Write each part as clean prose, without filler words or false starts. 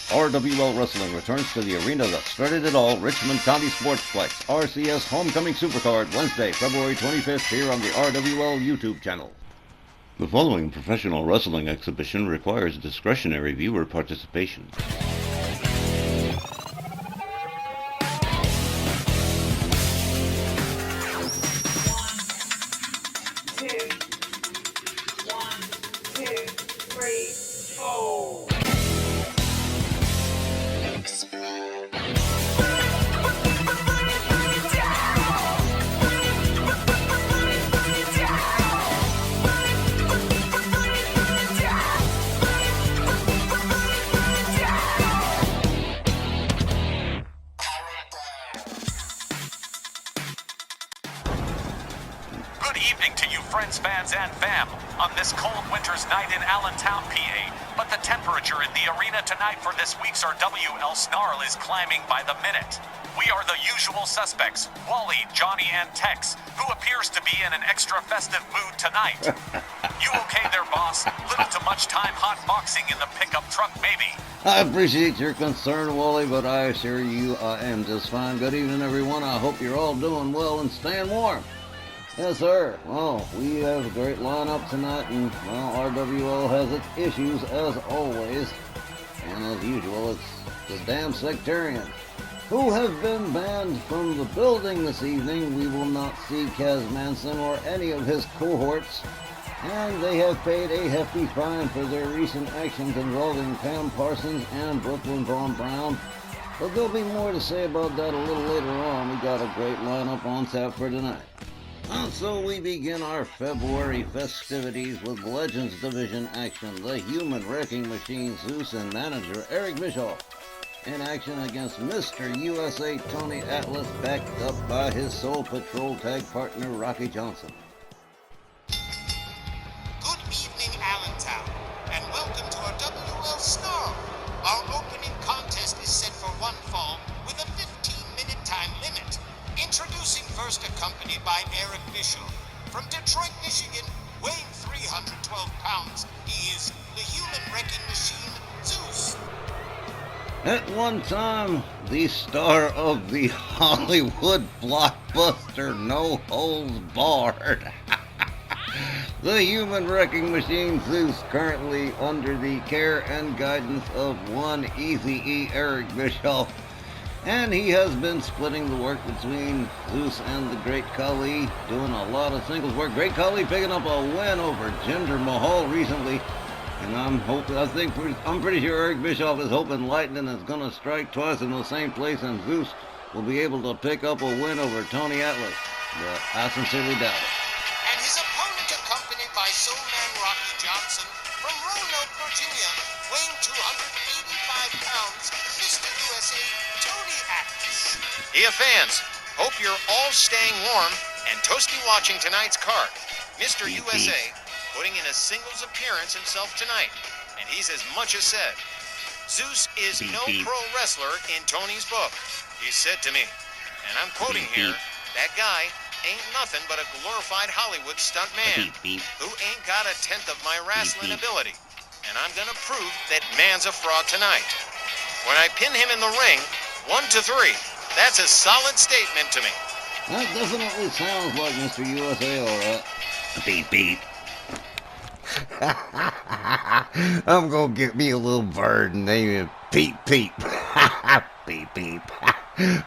RWL Wrestling returns to the arena that started it all, Richmond County Sportsplex, RCS Homecoming Supercard, Wednesday, February 25th, here on the RWL YouTube channel. The following professional wrestling exhibition requires discretionary viewer participation. Good evening to you friends, fans, and fam on this cold winter's night in Allentown, PA. But the temperature in the arena tonight for this week's Rwl Sn Rl is climbing by the minute. We are the usual suspects, Wally, Johnny, and Tex, who appears to be in an extra festive mood tonight. You okay there, boss? Little to much time hot boxing in the pickup truck, maybe. I appreciate your concern, Wally, but I assure you I am just fine. Good evening, everyone. I hope you're all doing well and staying warm. Yes, sir. Well, we have a great lineup tonight, and, well, RWL has its issues, as always. And as usual, it's the damn sectarians, who have been banned from the building this evening. We will not see Kaz Manson or any of his cohorts, and they have paid a hefty fine for their recent actions involving Pam Parsons and Brooklyn Vaughn Brown. But there'll be more to say about that a little later on. We got a great lineup on tap for tonight. And so we begin our February festivities with Legends Division action. The Human Wrecking Machine, Zeus, and manager Eric Bischoff in action against Mr. USA Tony Atlas, backed up by his Soul Patrol tag partner Rocky Johnson. Good evening, Allentown, and welcome to our WL Sn Rl. Our opening contest is set for one fall with a 15-minute time limit. Introducing first, accompanied by Eric Bischoff. From Detroit, Michigan, weighing 312 pounds, he is the Human Wrecking Machine, Zeus. At one time, the star of the Hollywood blockbuster No Holds Barred. The Human Wrecking Machine, Zeus, currently under the care and guidance of one Eazy-E Eric Bischoff. And he has been splitting the work between Zeus and the Great Khali, doing a lot of singles work. Great Khali picking up a win over Jinder Mahal recently. And I'm pretty sure Eric Bischoff is hoping lightning is going to strike twice in the same place and Zeus will be able to pick up a win over Tony Atlas. But I sincerely doubt it. And his opponent, accompanied by Soul Man Rocky Johnson from Roanoke, Virginia, weighing 285 pounds, Mr. USA Tony Atlas. Hey fans, hope you're all staying warm and toasty watching tonight's card. Mr. USA putting in a singles appearance himself tonight, and he's as much as said, Zeus is no pro wrestler in Tony's book. He said to me, and I'm quoting here, that guy ain't nothing but a glorified Hollywood stunt man who ain't got a tenth of my wrestling ability, and I'm gonna prove that man's a fraud tonight. When I pin him in the ring, 1 to 3, that's a solid statement to me. That definitely sounds like Mr. USA, alright. Beep, beep. I'm gonna get me a little bird and name him Peep Peep. Beep, beep.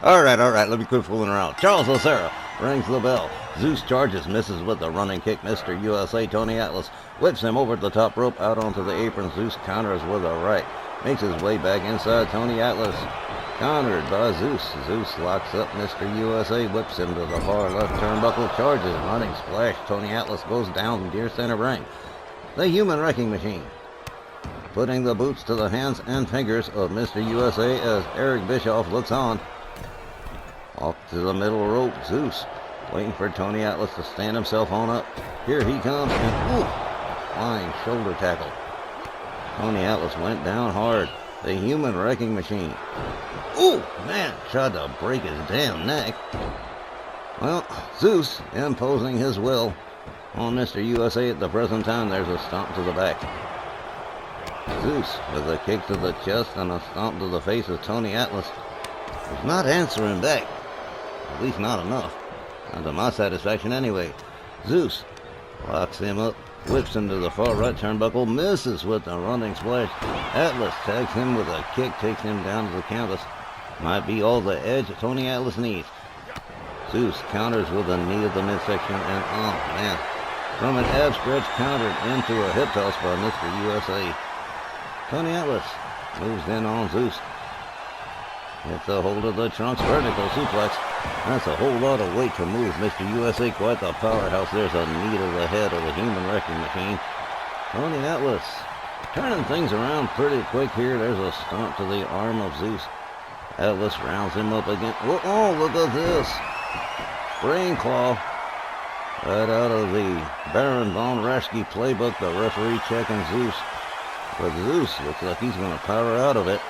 Alright, let me quit fooling around. Charles O'Sara rings the bell. Zeus charges, misses with a running kick. Mr. USA Tony Atlas whips him over the top rope out onto the apron. Zeus counters with a right. Makes his way back inside. Tony Atlas countered by Zeus. Zeus locks up Mr. USA, whips him to the far left turnbuckle, charges, running splash. Tony Atlas goes down near center ring. The Human Wrecking Machine putting the boots to the hands and fingers of Mr. USA as Eric Bischoff looks on. Off to the middle rope, Zeus waiting for Tony Atlas to stand himself on up. Here he comes, and flying shoulder tackle. Tony Atlas went down hard. The Human Wrecking Machine. Ooh, man, tried to break his damn neck. Well, Zeus imposing his will on Mr. USA at the present time. There's a stomp to the back. Zeus with a kick to the chest and a stomp to the face of Tony Atlas. He's not answering back. At least not enough. Not to my satisfaction anyway. Zeus locks him up, whips him to the far right turnbuckle, misses with a running splash. Atlas tags him with a kick, takes him down to the canvas. Might be all the edge Tony Atlas needs. Zeus counters with a knee of the midsection and, oh man, from an ab stretch countered into a hip toss by Mr. USA. Tony Atlas moves in on Zeus. Gets a hold of the trunk's vertical suplex. That's a whole lot of weight to move. Mr. USA, quite the powerhouse. There's a knee to the head of the human wrecking machine. Tony Atlas turning things around pretty quick here. There's a stomp to the arm of Zeus. Atlas rounds him up again. Oh, look at this. Brain claw. Right out of the Baron von Raschke playbook, the referee checking Zeus. But Zeus looks like he's going to power out of it.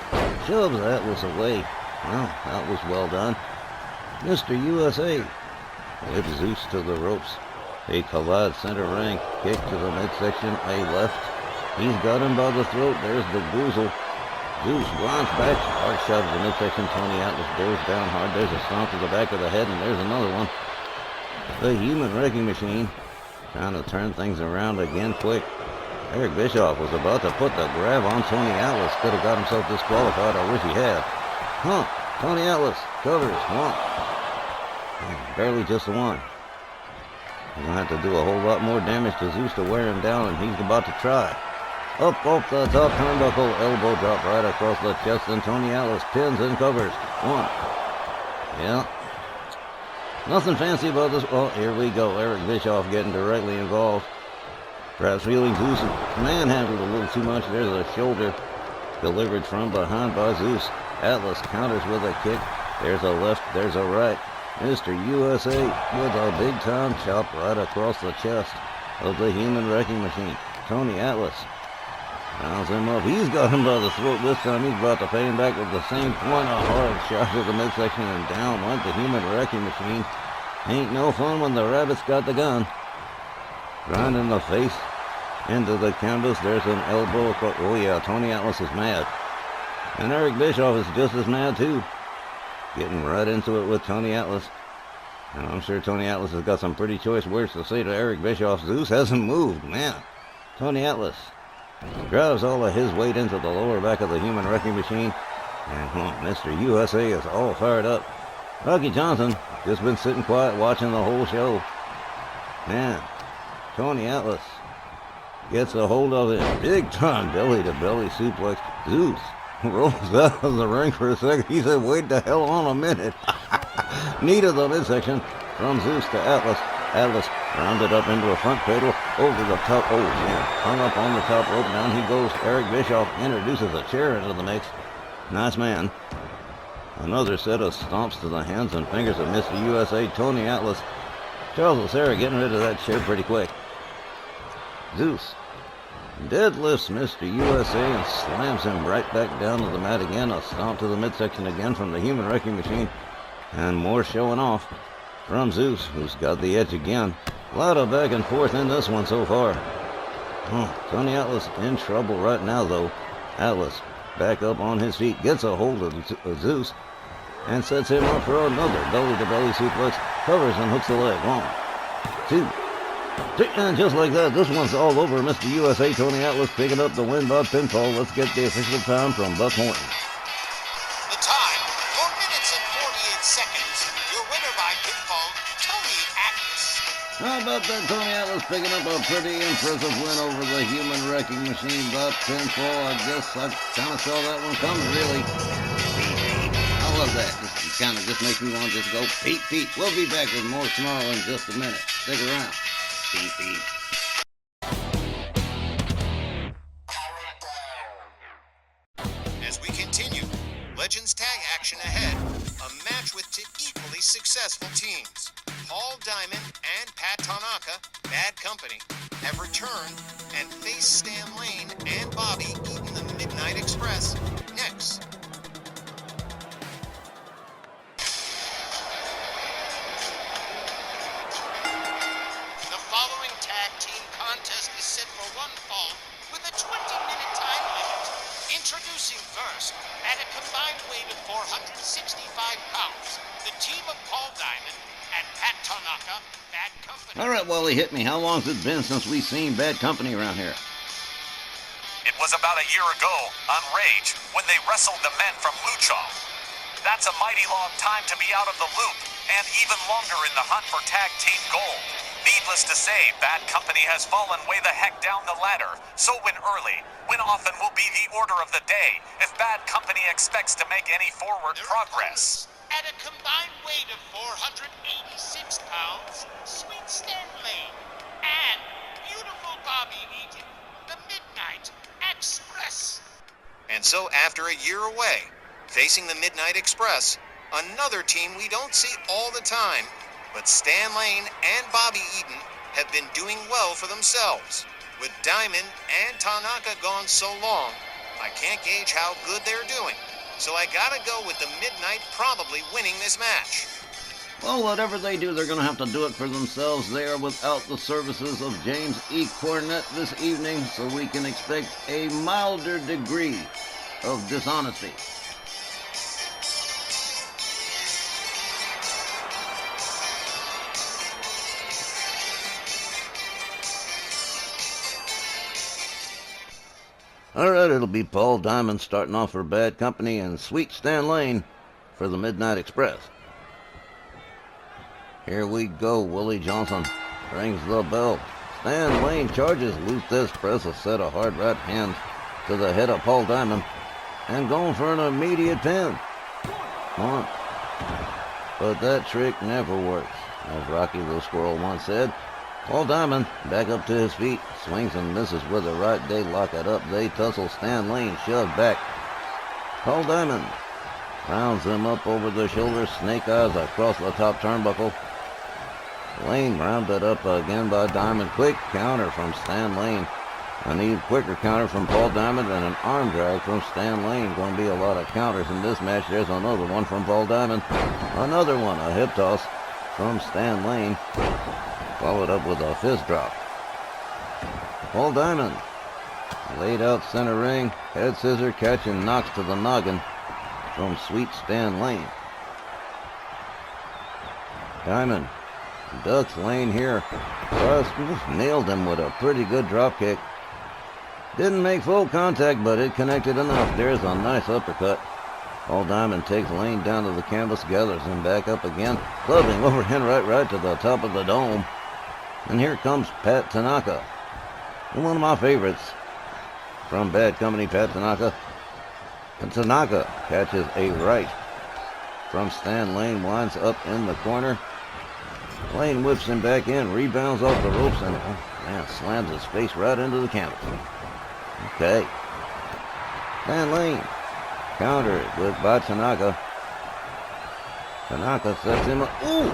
Shoves Atlas away. Well, that was well done. Mr. USA whips Zeus to the ropes. They collide center ring. Kick to the midsection. A left. He's got him by the throat. There's the boozle. Zeus runs back. Hard shot to the midsection. Tony Atlas bears down hard. There's a stomp to the back of the head, and there's another one. The human wrecking machine trying to turn things around again quick. Eric Bischoff was about to put the grab on Tony Atlas. Could have got himself disqualified. I wish he had. Tony Atlas covers. Barely just a one. He's going to have to do a whole lot more damage to Zeus to wear him down, and he's about to try. Up off the top turnbuckle. Elbow drop right across the chest, and Tony Atlas pins and covers. One. Yeah. Nothing fancy about this. Oh, here we go. Eric Bischoff getting directly involved. Perhaps feeling Zeus manhandled a little too much. There's a shoulder delivered from behind by Zeus. Atlas counters with a kick. There's a left, there's a right. Mr. USA with a big-time chop right across the chest of the human wrecking machine. Tony Atlas rounds him up. He's got him by the throat this time. He's about to pay him back with the same point. A hard shot to the midsection, and down went the human wrecking machine. Ain't no fun when the rabbit's got the gun. Grinding the face into the canvas. There's an elbow across. Oh yeah, Tony Atlas is mad. And Eric Bischoff is just as mad too. Getting right into it with Tony Atlas. And I'm sure Tony Atlas has got some pretty choice words to say to Eric Bischoff. Zeus hasn't moved, man. Tony Atlas drives all of his weight into the lower back of the human wrecking machine. And Mr. USA is all fired up. Rocky Johnson just been sitting quiet watching the whole show. Man, Tony Atlas gets a hold of it. Big time belly-to-belly suplex. Zeus rolls out of the ring for a second. He said, wait the hell on a minute. Knee to the midsection from Zeus to Atlas. Atlas rounded up into a front cradle over the top. Oh, man. Hung up on the top rope. Down he goes. Eric Bischoff introduces a chair into the mix. Nice man. Another set of stomps to the hands and fingers of Mr. USA. Tony Atlas. Charles Lucera getting rid of that chair pretty quick. Zeus deadlifts Mr. USA and slams him right back down to the mat again. A stomp to the midsection again from the human wrecking machine. And more showing off from Zeus, who's got the edge again. A lot of back and forth in this one so far. Tony Atlas in trouble right now, though. Atlas back up on his feet, gets a hold of Zeus, and sets him up for another belly-to-belly suplex. Covers and hooks the leg. 1, 2, 3, and just like that, this one's all over. Mr. USA, Tony Atlas picking up the win by pinfall. Let's get the official time from Buck Horton. The time, 4 minutes and 48 seconds. Your winner by pinfall, Tony Atlas. How about that? Tony Atlas picking up a pretty impressive win over the human wrecking machine by pinfall. I guess I kind of saw that one coming, really. I love that. It kind of just makes me want to just go peep, peep. We'll be back with more Snarl in just a minute. Stick around. Beep, beep. As we continue, Legends Tag action ahead. A match with two equally successful teams. Paul Diamond and Pat Tanaka, Bad Company, have returned and face Stan Lane and Bobby Eaton, the Midnight Express, next. The following tag team contest is set for one fall with a 20-minute time limit. At a combined weight of 465 pounds, the team of Paul Diamond and Pat Tanaka, Bad Company. All right, Wally, hit me. How long's it been since we seen Bad Company around here? It was about a year ago on Rage when they wrestled the men from Luchaw. That's a mighty long time to be out of the loop, and even longer in the hunt for tag team gold. Needless to say, Bad Company has fallen way the heck down the ladder. So win early. Win often will be the order of the day if Bad Company expects to make any forward progress. At a combined weight of 486 pounds, Sweet Stan Lane and beautiful Bobby Eaton, the Midnight Express. And so after a year away, facing the Midnight Express, another team we don't see all the time, but Stan Lane and Bobby Eaton have been doing well for themselves. With Diamond and Tanaka gone so long, I can't gauge how good they're doing. So I gotta go with the Midnight probably winning this match. Well, whatever they do, they're going to have to do it for themselves. They are without the services of James E. Cornette this evening, so we can expect a milder degree of dishonesty. All right, it'll be Paul Diamond starting off for Bad Company and Sweet Stan Lane for the Midnight Express. Here we go. Willie Johnson rings the bell. Stan Lane charges. Luthes press a set of hard right hands to the head of Paul Diamond and going for an immediate pin. One. But that trick never works. As Rocky the Squirrel once said, Paul Diamond back up to his feet, swings and misses with a right. They lock it up. They tussle. Stan Lane shoved back. Paul Diamond rounds him up over the shoulder. Snake eyes across the top turnbuckle. Lane rounded up again by Diamond. Quick counter from Stan Lane. An even quicker counter from Paul Diamond and an arm drag from Stan Lane. Going to be a lot of counters in this match. There's another one from Paul Diamond. Another one, a hip toss from Stan Lane. Followed up with a fist drop. Paul Diamond laid out center ring. Head scissor catch and knocks to the noggin from Sweet Stan Lane. Diamond ducks Lane here. Nailed him with a pretty good drop kick. Didn't make full contact, but it connected enough. There's a nice uppercut. Paul Diamond takes Lane down to the canvas, gathers him back up again, clubbing overhand right to the top of the dome. And here comes Pat Tanaka. One of my favorites from Bad Company, Pat Tanaka. And Tanaka catches a right from Stan Lane, winds up in the corner. Lane whips him back in, rebounds off the ropes, and slams his face right into the canvas. Okay. Stan Lane countered by Tanaka. Tanaka sets him up. Ooh!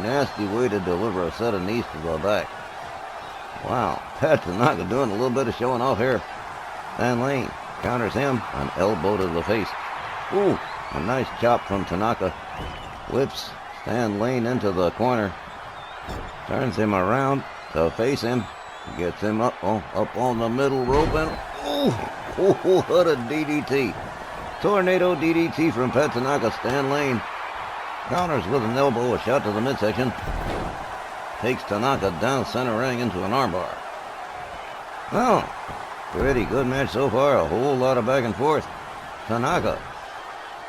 Nasty way to deliver a set of knees to the back. Wow. Pat Tanaka doing a little bit of showing off here. Stan Lane counters him. An elbow to the face. Ooh! A nice chop from Tanaka. Whips Stan Lane into the corner. Turns him around to face him. Gets him up on the middle rope and what a DDT. Tornado DDT from Pat Tanaka. Stan Lane counters with an elbow, a shot to the midsection. Takes Tanaka down center ring into an armbar. Well, pretty good match so far. A whole lot of back and forth. Tanaka,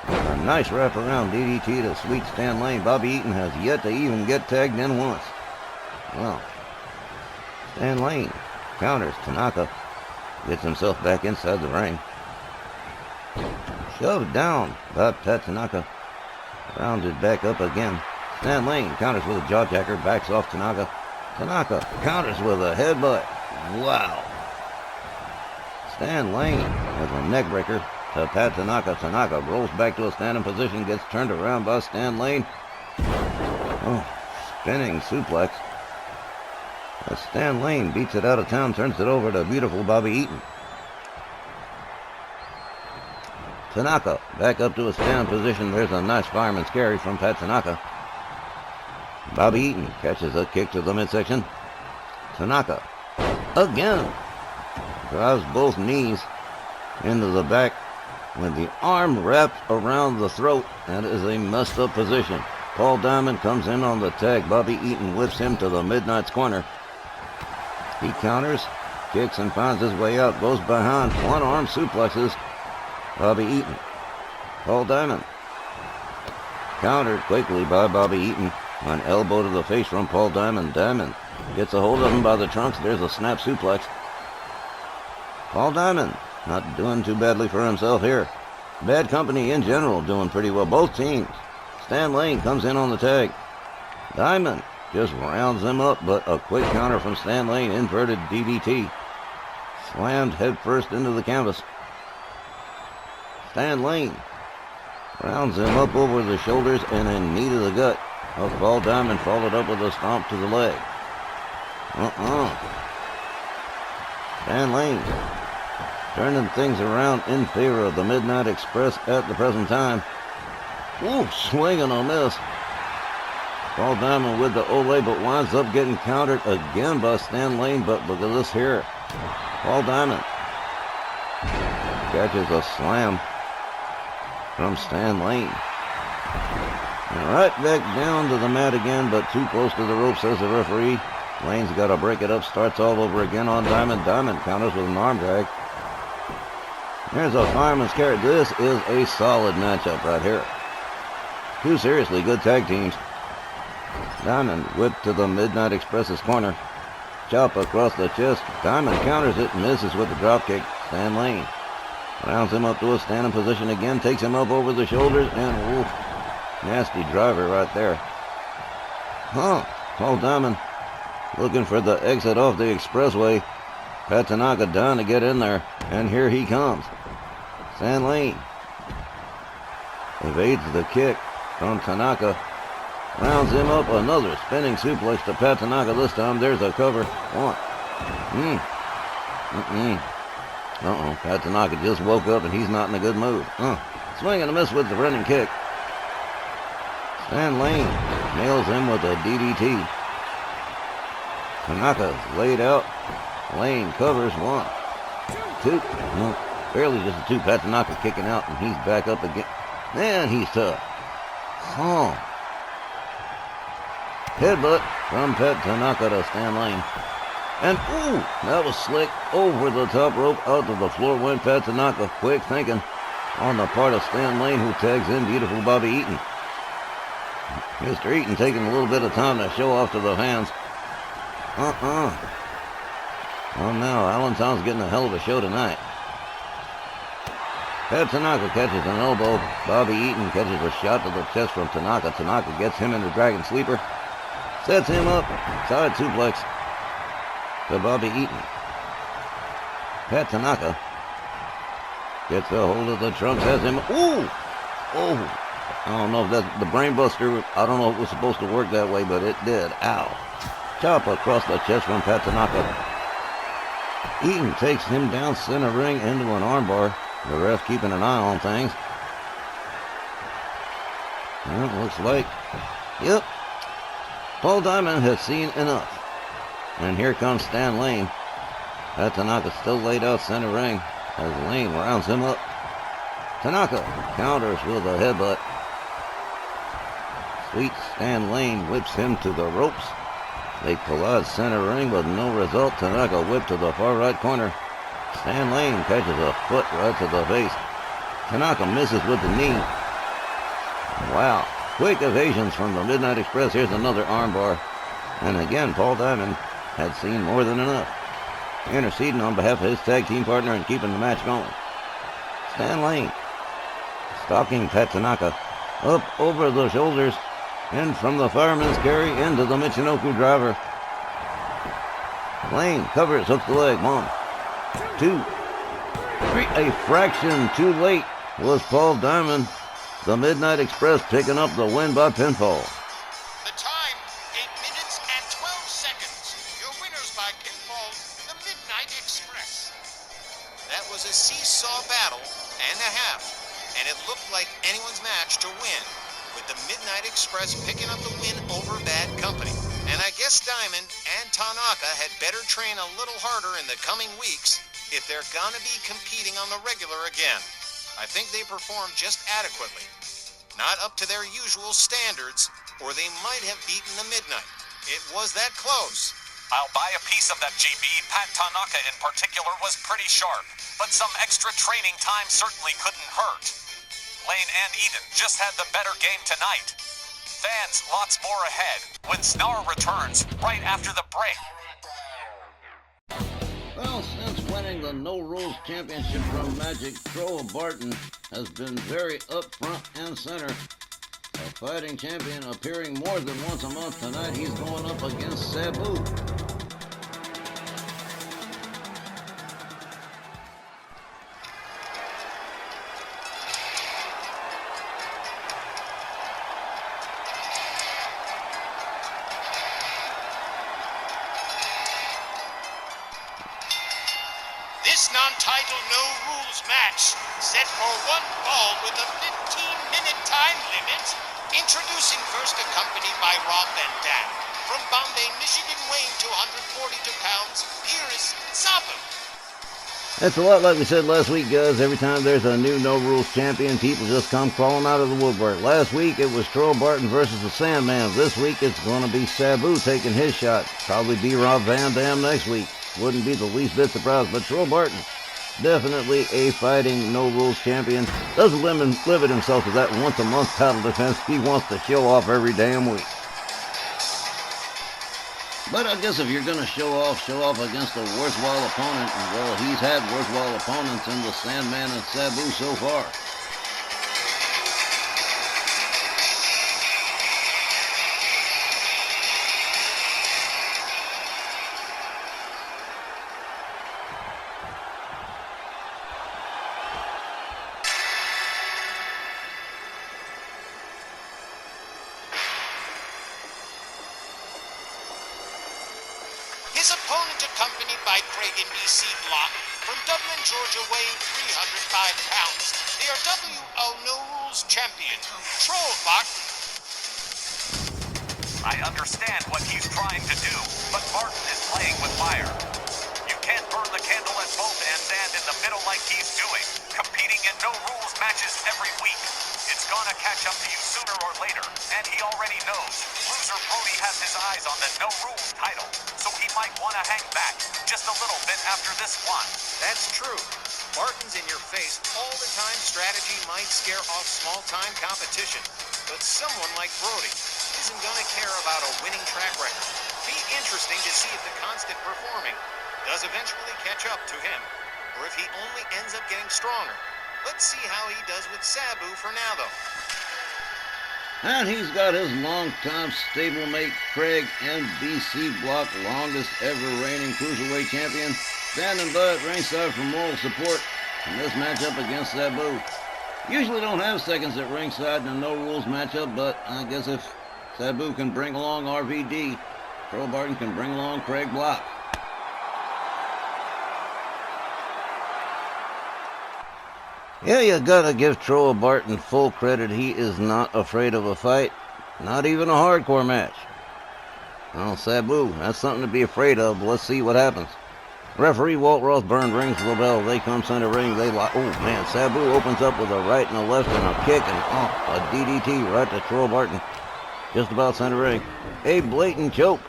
a nice wraparound DDT to Sweet Stan Lane. Bobby Eaton has yet to even get tagged in once. Well, Stan Lane counters Tanaka. Gets himself back inside the ring. Shoved down by Pat Tanaka. Rounded back up again. Stan Lane counters with a jawjacker. Backs off Tanaka. Tanaka counters with a headbutt. Wow. Stan Lane with a neckbreaker to Pat Tanaka. Tanaka rolls back to a standing position. Gets turned around by Stan Lane. Oh, spinning suplex. As Stan Lane beats it out of town, turns it over to beautiful Bobby Eaton. Tanaka back up to a stand position. There's a nice fireman's carry from Pat Tanaka. Bobby Eaton catches a kick to the midsection. Tanaka again drives both knees into the back with the arm wrapped around the throat. That is a messed up position. Paul Diamond comes in on the tag. Bobby Eaton whips him to the Midnight's corner. He counters, kicks, and finds his way out. Goes behind, one-arm suplexes Bobby Eaton. Paul Diamond countered quickly by Bobby Eaton. An elbow to the face from Paul Diamond. Diamond gets a hold of him by the trunks. There's a snap suplex. Paul Diamond not doing too badly for himself here. Bad Company in general doing pretty well. Both teams. Stan Lane comes in on the tag. Diamond just rounds him up, but a quick counter from Stan Lane. Inverted DDT. Slammed headfirst into the canvas. Stan Lane rounds him up over the shoulders and in knee to the gut. Paul Diamond followed up with a stomp to the leg. Stan Lane turning things around in favor of the Midnight Express at the present time. Ooh, swing and a miss. Paul Diamond with the Olay, but winds up getting countered again by Stan Lane. But look at this here. Paul Diamond catches a slam from Stan Lane. And right back down to the mat again, but too close to the rope, says the referee. Lane's got to break it up, starts all over again on Diamond. Diamond counters with an arm drag. There's a fireman's carry. This is a solid matchup right here. Two seriously good tag teams. Diamond whipped to the Midnight Express's corner. Chop across the chest. Diamond counters it, misses with the dropkick. Stan Lane rounds him up to a standing position again, takes him up over the shoulders, and oof, nasty driver right there. Paul Diamond looking for the exit off the expressway. Pat Tanaka down to get in there, and here he comes. Stan Lane evades the kick from Tanaka. Rounds him up, another spinning suplex to Pat Tanaka. This time there's a cover. One. Pat Tanaka just woke up and he's not in a good mood. Swing and a miss with the running kick. Stan Lane nails him with a DDT. Tanaka's laid out. Lane covers. 1, 2. Barely just a 2. Pat Tanaka kicking out and he's back up again. Man, he's tough. Headbutt from Pat Tanaka to Stan Lane. And, ooh, that was slick. Over the top rope, out to the floor went Pat Tanaka. Quick thinking on the part of Stan Lane, who tags in beautiful Bobby Eaton. Mr. Eaton taking a little bit of time to show off to the fans. Well, now, Allentown's getting a hell of a show tonight. Pat Tanaka catches an elbow. Bobby Eaton catches a shot to the chest from Tanaka. Tanaka gets him in the Dragon Sleeper. Sets him up. Side suplex to Bobby Eaton. Pat Tanaka gets a hold of the trunks. Has him. I don't know if that's the brain buster. I don't know if it was supposed to work that way, but it did. Ow. Chop across the chest from Pat Tanaka. Eaton takes him down center ring into an armbar. The ref keeping an eye on things. Well, looks like, yep, Paul Diamond has seen enough. And here comes Stan Lane. Pat Tanaka still laid out center ring as Lane rounds him up. Tanaka counters with a headbutt. Sweet Stan Lane whips him to the ropes. They collide center ring with no result. Tanaka whipped to the far right corner. Stan Lane catches a foot right to the face. Tanaka misses with the knee. Wow. Quick evasions from the Midnight Express. Here's another armbar. And again, Paul Diamond had seen more than enough. Interceding on behalf of his tag team partner and keeping the match going. Stan Lane stalking Pat Tanaka up over the shoulders and from the fireman's carry into the Michinoku driver. Lane covers, hooks the leg. 1, 2, 3. A fraction too late was Paul Diamond. The Midnight Express picking up the win by pinfall. The time, 8 minutes and 12 seconds. Your winners by pinfall, the Midnight Express. That was a seesaw battle and a half, and it looked like anyone's match to win, with the Midnight Express picking up the win over Bad Company. And I guess Diamond and Tanaka had better train a little harder in the coming weeks if they're gonna be competing on the regular again. I think they performed just adequately. Not up to their usual standards, or they might have beaten the Midnight. It was that close. I'll buy a piece of that, GB. Pat Tanaka in particular was pretty sharp, but some extra training time certainly couldn't hurt. Lane and Eden just had the better game tonight. Fans, lots more ahead when Snarl returns right after the break. Well, since winning the No Rules Championship from Magic, Troa Barton has been very upfront and center. A fighting champion appearing more than once a month. Tonight he's going up against Sabu. This non-title No Rules match, set for one fall with a 15-minute time limit. Introducing first, accompanied by Rob Van Dam. From Bombay, Michigan, weighing 242 pounds, here is Sabu. That's a lot like we said last week, guys. Every time there's a new No Rules champion, people just come crawling out of the woodwork. Last week it was Troy Barton versus the Sandman. This week it's going to be Sabu taking his shot. Probably be Rob Van Dam next week. Wouldn't be the least bit surprised. But Troy Barton, definitely a fighting No Rules champion. Doesn't limit himself to that once a month title defense. He wants to show off every damn week. But I guess if you're going to show off against a worthwhile opponent, well, he's had worthwhile opponents in the Sandman and Sabu so far. His opponent, accompanied by Craig and BC Block, from Dublin, Georgia, weighing 305 pounds, they are WL No Rules champion, Troll Barton. I understand what he's trying to do, but Barton is playing with fire. You can't burn the candle at both ends and in the middle like he's doing, competing in No Rules matches every week. It's gonna catch up to you sooner or later, and he already knows. Loser Brody has his eyes on the No Rules title, so he might want to hang back just a little bit after this one. That's true. Barton's in your face all the time. Strategy might scare off small-time competition, but someone like Brody isn't going to care about a winning track record. Be interesting to see if the constant performing does eventually catch up to him, or if he only ends up getting stronger. Let's see how he does with Sabu for now, though. And he's got his longtime stablemate, Craig NBC Block, longest ever reigning cruiserweight champion, standing by at ringside for moral support in this matchup against Sabu. Usually don't have seconds at ringside in a No Rules matchup, but I guess if Sabu can bring along RVD, Troy Barton can bring along Craig Block. Yeah, you gotta give Troy Barton full credit. He is not afraid of a fight, not even a hardcore match. Well, Sabu, that's something to be afraid of. Let's see what happens. Referee Walt Rothburn rings the bell. They come center ring. They lock. Oh man, Sabu opens up with a right and a left and a kick and a DDT right to Troy Barton. Just about center ring. A blatant choke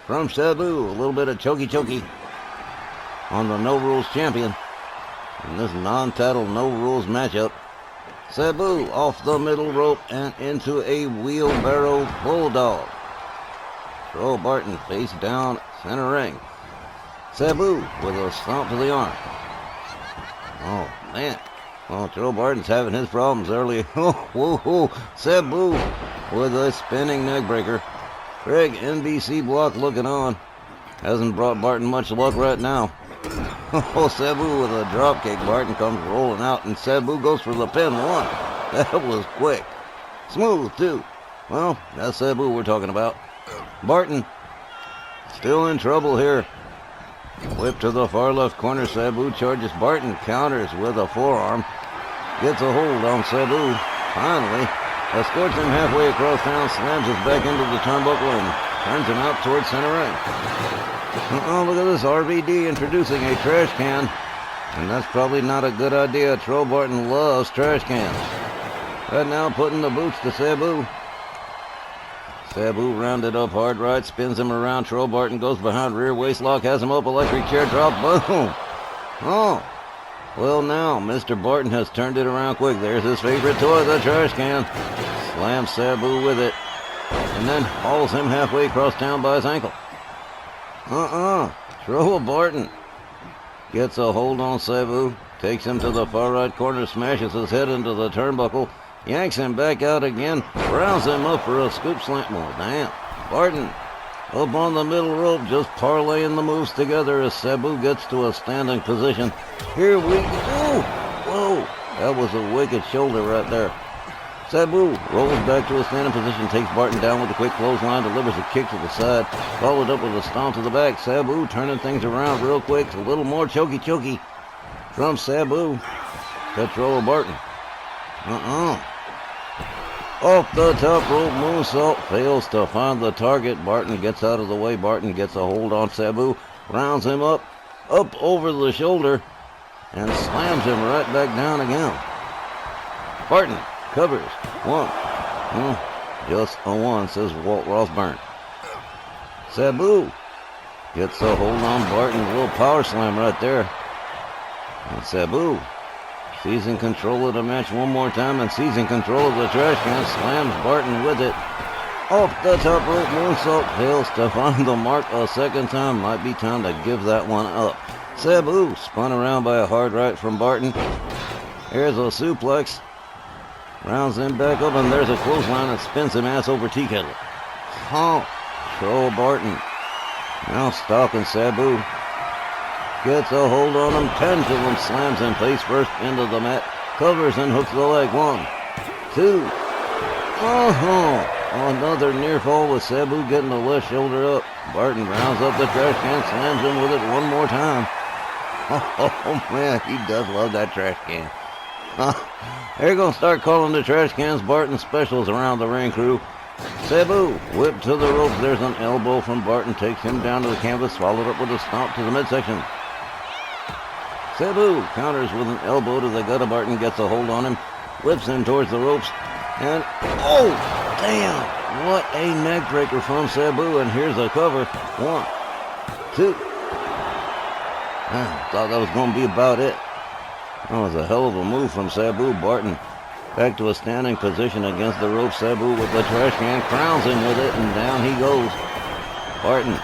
from Sabu. A little bit of chokey on the No Rules champion. In this non-title No Rules matchup, Sabu off the middle rope and into a wheelbarrow bulldog. Troy Barton face down center ring. Sabu with a stomp to the arm. Oh man. Well, Troy Barton's having his problems early. Oh, Sabu with a spinning neckbreaker. Craig NBC Block looking on. Hasn't brought Barton much luck right now. Oh, Sabu with a dropkick. Barton comes rolling out, and Sabu goes for the pin. One. That was quick. Smooth, too. Well, that's Sabu we're talking about. Barton still in trouble here. Whip to the far left corner. Sabu charges Barton. Counters with a forearm. Gets a hold on Sabu. Finally, escorts him halfway across town. Slams us back into the turnbuckle and turns him out towards center ring. Oh, look at this. RVD introducing a trash can. And that's probably not a good idea. Troll Barton loves trash cans. Right now, putting the boots to Sabu. Sabu rounded up hard right, spins him around. Troll Barton goes behind, rear waist lock, has him up, electric chair drop, boom. Oh, well now, Mr. Barton has turned it around quick. There's his favorite toy, the trash can. Slams Sabu with it, and then hauls him halfway across town by his ankle. Troll Barton gets a hold on Sabu, takes him to the far right corner, smashes his head into the turnbuckle, yanks him back out again, rounds him up for a scoop slam. Well, damn. Barton up on the middle rope, just parlaying the moves together as Sabu gets to a standing position. Here we go. Whoa, that was a wicked shoulder right there. Sabu rolls back to a standing position, takes Barton down with a quick clothesline, delivers a kick to the side, followed up with a stomp to the back. Sabu turning things around real quick. A little more chokey from Sabu to Troll Barton. Off the top rope moonsault, fails to find the target. Barton gets out of the way. Barton gets a hold on Sabu, rounds him up over the shoulder, and slams him right back down again. Barton covers. One. Just a one, says Walt Rossburn. Sabu gets a hold on Barton. A little power slam right there. And Sabu sees in control of the match one more time and sees in control of the trash can. Slams Barton with it. Off the top rope moonsault. Fails to find the mark a second time. Might be time to give that one up. Sabu spun around by a hard right from Barton. Here's a suplex. Rounds him back up, and there's a clothesline that spins him ass over tea kettle. Troll Barton now stalking Sabu. Gets a hold on him. Pendulum slams him face first into the mat. Covers and hooks the leg. 1, 2. Another near fall with Sabu getting the left shoulder up. Barton rounds up the trash can, slams him with it one more time. Oh man, he does love that trash can. They're going to start calling the trash cans Barton specials around the ring crew. Sabu whipped to the ropes. There's an elbow from Barton. Takes him down to the canvas. Followed up with a stomp to the midsection. Sabu counters with an elbow to the gut of Barton. Gets a hold on him. Whips him towards the ropes. And, oh, damn. What a neck breaker from Sabu. And here's a cover. 1, 2. I thought that was going to be about it. That was a hell of a move from Sabu. Barton back to a standing position against the rope. Sabu with the trash can, crowns him with it, and down he goes. Barton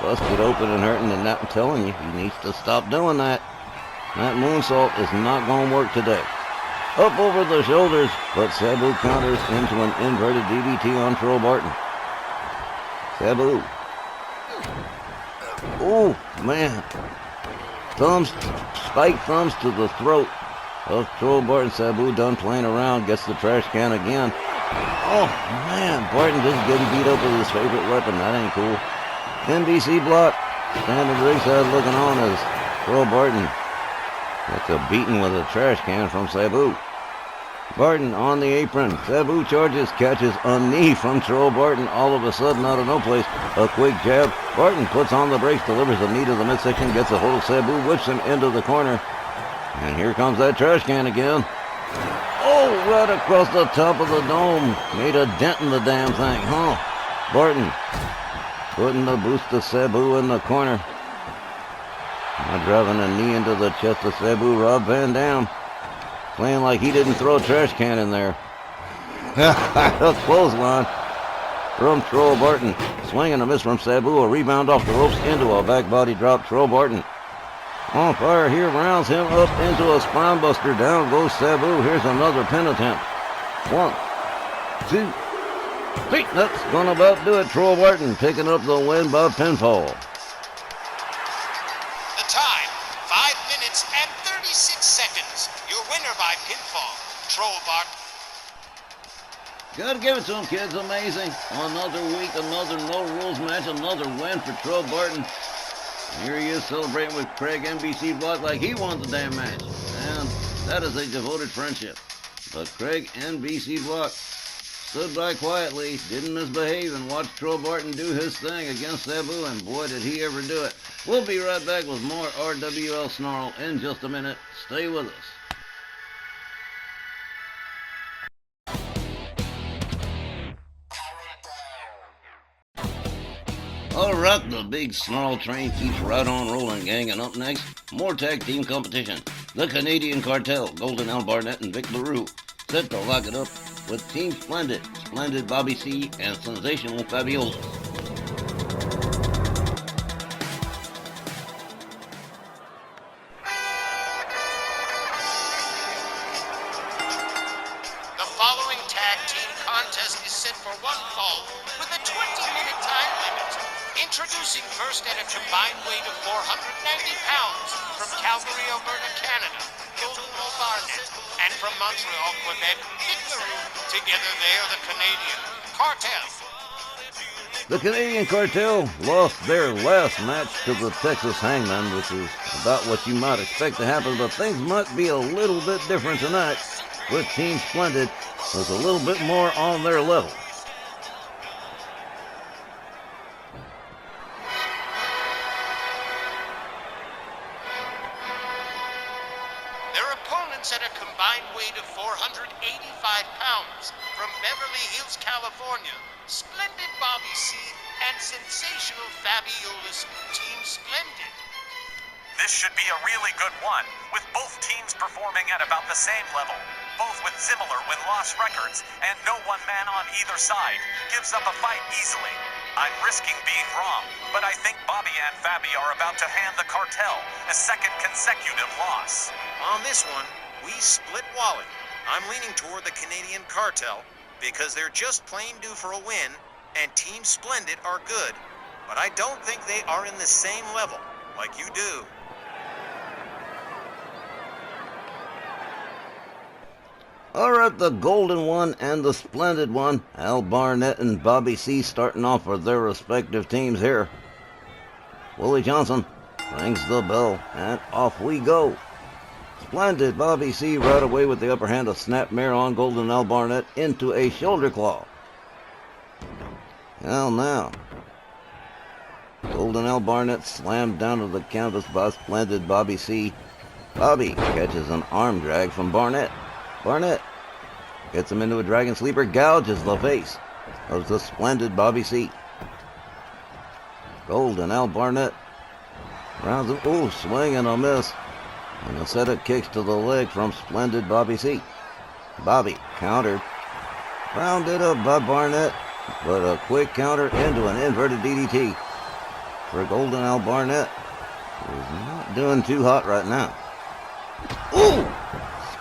busted open and hurting, and I'm telling you, he needs to stop doing that. That moonsault is not going to work today. Up over the shoulders, but Sabu counters into an inverted DDT on Troll Barton. Sabu. Oh, man. Spike thumbs to the throat of Troll Barton. Sabu done playing around, gets the trash can again. Oh, man, Barton just getting beat up with his favorite weapon. That ain't cool. NBC block, standing ringside looking on as Troll Barton gets a beating with a trash can from Sabu. Barton on the apron. Sabu charges, catches a knee from Troll Barton. All of a sudden, out of no place, a quick jab. Barton puts on the brakes, delivers a knee to the midsection, gets a hold of Sabu, whips him into the corner. And here comes that trash can again. Oh, right across the top of the dome. Made a dent in the damn thing, Barton putting the boost to Sabu in the corner. Now driving a knee into the chest of Sabu. Rob Van Dam playing like he didn't throw a trash can in there. A clothesline from Troll Barton. Swing and a miss from Sabu. A rebound off the ropes into a back body drop. Troll Barton on fire here. Rounds him up into a spine buster. Down goes Sabu. Here's another pin attempt. 1, 2, 3. That's gonna about do it. Troll Barton picking up the win by pinfall. The time, 5 minutes and 36 seconds. Your winner by pinfall, Troll Barton. Gotta give it to him, kids. Amazing. Another week, another no rules match, another win for Troll Barton. Here he is celebrating with Craig NBC Block like he won the damn match. And that is a devoted friendship. But Craig NBC Block stood by quietly, didn't misbehave, and watched Troy Barton do his thing against Sabu, and boy did he ever do it. We'll be right back with more RWL Snarl in just a minute. Stay with us. Alright, the big Snarl train keeps right on rolling, gang, and up next, more tag team competition. The Canadian Cartel, Golden Al Barnett and Vic LaRue, set to lock it up with Team Splendid, Splendid Bobby C, and Sensational Fabiola. The following tag team contest is set for one fall with a 20-minute time limit. Introducing first at a combined weight of 490 pounds from Calgary, Alberta, Canada, Golden Al Barnett, and from Montreal, Quebec, Vic LaRue. Together they are the Canadian Cartel. The Canadian Cartel lost their last match to the Texas Hangman, which is about what you might expect to happen, but things might be a little bit different tonight, with Team Splendid was a little bit more on their level. Their opponents at a combined weight of 485 pounds from Beverly Hills, California, Splendid Bobby C and Sensational Fabiolas, Team Splendid. This should be a really good one, with both teams performing at about the same level, both with similar win-loss records, and no one man on either side gives up a fight easily. I'm risking being wrong, but I think Bobby and Fabi are about to hand the Cartel a second consecutive loss. On this one, we split Wally. I'm leaning toward the Canadian Cartel because they're just plain due for a win, and Team Splendid are good, but I don't think they are in the same level like you do. Alright, the Golden One and the Splendid One, Al Barnett and Bobby C, starting off for their respective teams here. Willie Johnson rings the bell, and off we go. Splendid Bobby C right away with the upper hand, a snapmare on Golden Al Barnett into a shoulder claw. Hell now. Golden Al Barnett slammed down to the canvas by Splendid Bobby C. Bobby catches an arm drag from Barnett. Barnett gets him into a dragon sleeper, gouges the face of the Splendid Bobby C. Golden Al Barnett rounds him, ooh, swing and a miss, and a set of kicks to the leg from Splendid Bobby C. Bobby countered, rounded up by Barnett, but a quick counter into an inverted DDT for Golden Al Barnett, who's not doing too hot right now. Ooh!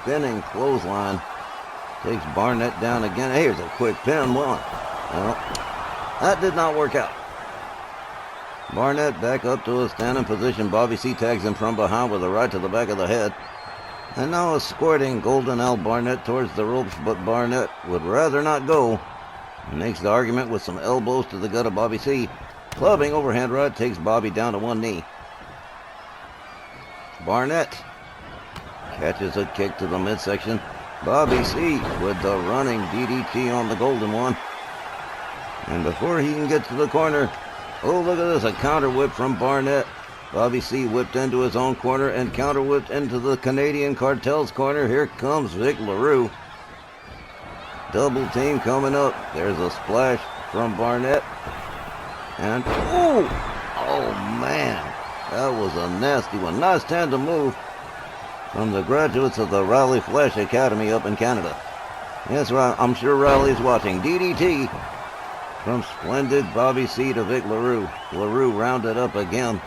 Spinning clothesline takes Barnett down again. Here's a quick pin. Well, that did not work out. Barnett back up to a standing position. Bobby C tags him from behind with a right to the back of the head. And now escorting Golden Al Barnett towards the ropes, but Barnett would rather not go. Makes the argument with some elbows to the gut of Bobby C. Clubbing overhand right takes Bobby down to one knee. Barnett catches a kick to the midsection. Bobby C with the running DDT on the Golden One. And before he can get to the corner, oh, look at this, a counter whip from Barnett. Bobby C whipped into his own corner and counter whipped into the Canadian Cartel's corner. Here comes Vic LaRue. Double team coming up. There's a splash from Barnett. And, ooh, oh man, that was a nasty one. Nice tandem move from the graduates of the Raleigh Flash Academy up in Canada. Yes, I'm sure Raleigh's watching. DDT from Splendid Bobby C to Vic LaRue. LaRue rounded up again.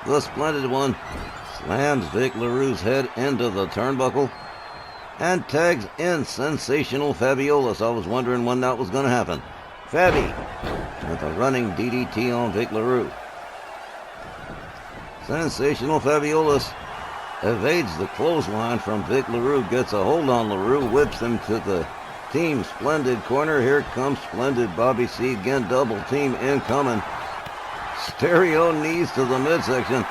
The Splendid One slams Vic LaRue's head into the turnbuckle and tags in Sensational Fabiolas. I was wondering when that was going to happen. Fabi with a running DDT on Vic LaRue. Sensational Fabiolas evades the clothesline from Vic LaRue, gets a hold on LaRue, whips him to the Team Splendid corner. Here comes Splendid Bobby C again, double team incoming. Stereo knees to the midsection